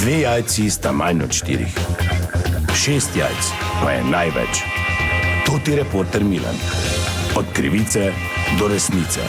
2 jajci sta manj od 4. 6 jajc pa je največ. Toti reporter Milan. Od krivice do resnice.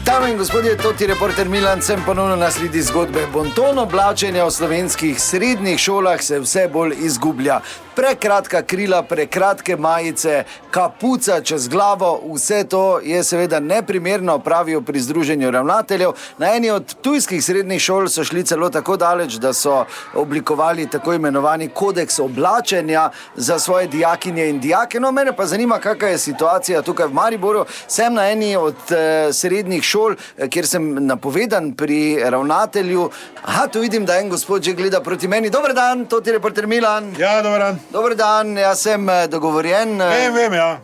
Dame in gospodje, toti reporter Milan, sem ponovno na sledi zgodbe. Bonton oblačenja v slovenskih srednjih šolah se vse bolj izgublja. Prekratka krila, prekratke majice, kapuca čez glavo, vse to je seveda neprimerno, pravijo pri Združenju ravnateljev. Na eni od ptujskih srednjih šol so šli celo tako daleč, da so oblikovali tako imenovani kodeks oblačenja za svoje dijakinje in dijake. No, mene pa zanima, kakva je situacija tukaj v Mariboru. Sem na eni od srednjih šol, kjer sem napovedan pri ravnatelju. Aha, tu vidim, da en gospod že gleda proti meni. Dober dan, toti reporter Milan. Ja, dober dan. Dober dan, jaz sem dogovorjen. Vem, ja.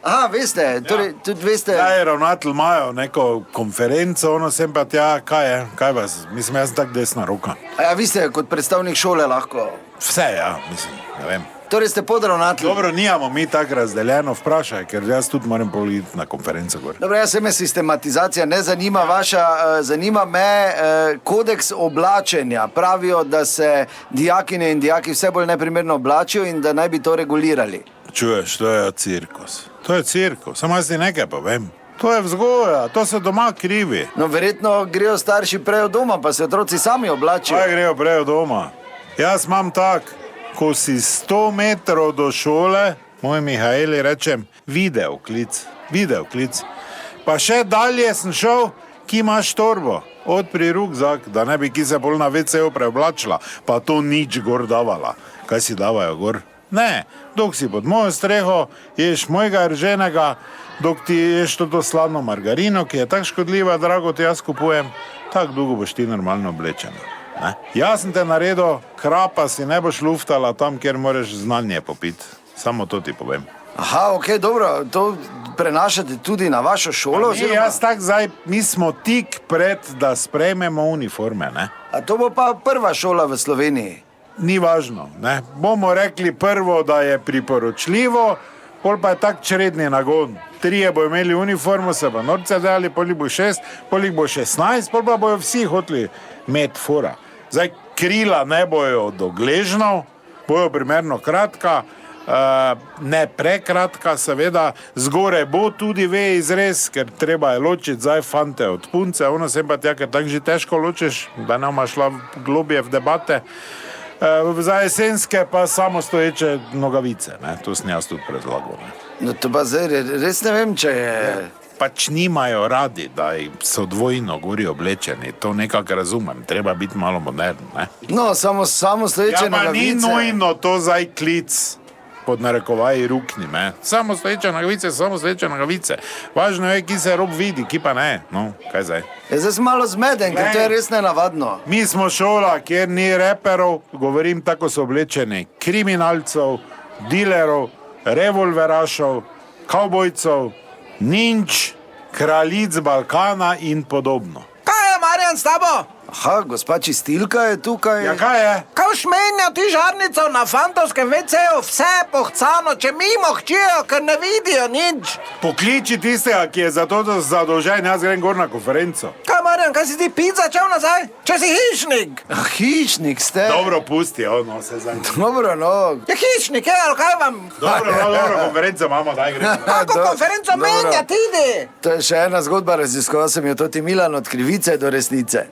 Aha, veste, torej tudi veste. Ja, ravnatelj imajo neko konferenco, ono sem pa tja, kaj je, kaj vas, mislim, jaz sem tak desna roka. A ja, vi ste kot predstavnik šole lahko. Vse, ja, mislim, ne vem. Torej ste podravnatelj. Dobro, nijamo mi tako razdeljeno, vprašaj, ker jaz tudi moram iti na konferenco gor. Dobro, jaz se me sistematizacija ne zanima vaša, zanima me kodeks oblačenja. Pravijo, da se dijakinje in dijaki vse bolj neprimerno oblačijo in da naj bi to regulirali. Čuješ, to je cirkus. To je cirkus, samo jaz ti nekaj povem. To je vzgoja, to se doma krivi. No, verjetno grejo starši prej od doma, pa se otroci sami oblačijo. Kaj grejo prej od doma? Jaz imam tak, ko si 100 metrov do šole, moj Mihajli rečem, videoklic. Pa še dalje sem šel, ki imaš torbo, odpri rukzak, da ne bi ki se bolj na WC-u preoblačila, pa to nič gor davala. Kaj si davajo gor? Ne, dok si pod mojo streho, ješ mojega rženega, dok ti ješ to sladno margarino, ki je tako škodljiva, drago ti jaz kupujem, tako dolgo boš ti normalno oblečena. Ne? Jaz sem te naredil, krapa si ne boš luftala tam, kjer moraš znanje popiti. Samo to ti povem. Aha, ok, dobro, to prenašate tudi na vašo šolo? Ne, jaz tak zdaj, mi smo tik pred, da sprejmemo uniforme, ne? A to bo pa prva šola v Sloveniji? Ni važno, ne? Bomo rekli prvo, da je priporočljivo, pol pa je tak čredni nagon. 3 bo imeli uniformo, se bo norce dali, pol bo 6, pol bo 16, pol pa bojo vsi hoteli imeti fora. Zdaj, krila ne bojo dogležno, bojo primerno kratka, ne prekratka, seveda, zgore bo tudi izrez, ker treba je ločiti zdaj fante od punce, ono sem pa tja, ker tako že težko ločiš, da ne bomo šla globje v debate. Za jesenske pa samo stoječe nogavice, ne? To sem jaz tudi predlagal. No to pa zdaj res ne vem, če je... Pač nimajo radi, da so dvojno gori oblečeni, to nekako razumem, treba biti malo modern, ne? No, samo stoječe nogavice. Ja, pa ni nujno to zdaj klic, pod narekovaji rukni, ne? Samo stoječe nogavice. Važno je, ki se rob vidi, ki pa ne, no, kaj zdaj? Zdaj sem malo zmeden, ker to je res nenavadno. Mi smo šola, kjer ni reperov, govorim tako so oblečeni, kriminalcev, dilerov, revolverašov, kavbojcev, ninč, kraljic Balkana in podobno. Kaj je, Marjan, s tabo? Aha, gospa čistilka je tukaj. Ja, kaj je? Kaj šmenja ti žarnico na fantovskem WC-u, vse pohcano, če mimo hčijo, ker ne vidijo nič. Pokliči tistega, ki je za to zadolžen, jaz grem gor na konferenco. Kaj, Marjan, kaj si ti pit začel nazaj? Če si hišnik? Hišnik ste? Dobro, pusti, ono se zdaj. Dobro, no. Je hišnik, ali kaj vam? Dobro, konferenco imamo, daj gremo. Kako konferenco menja, tidi? To je še ena zgodba, raziskoval sem jo toti Milan od krivice do resnice.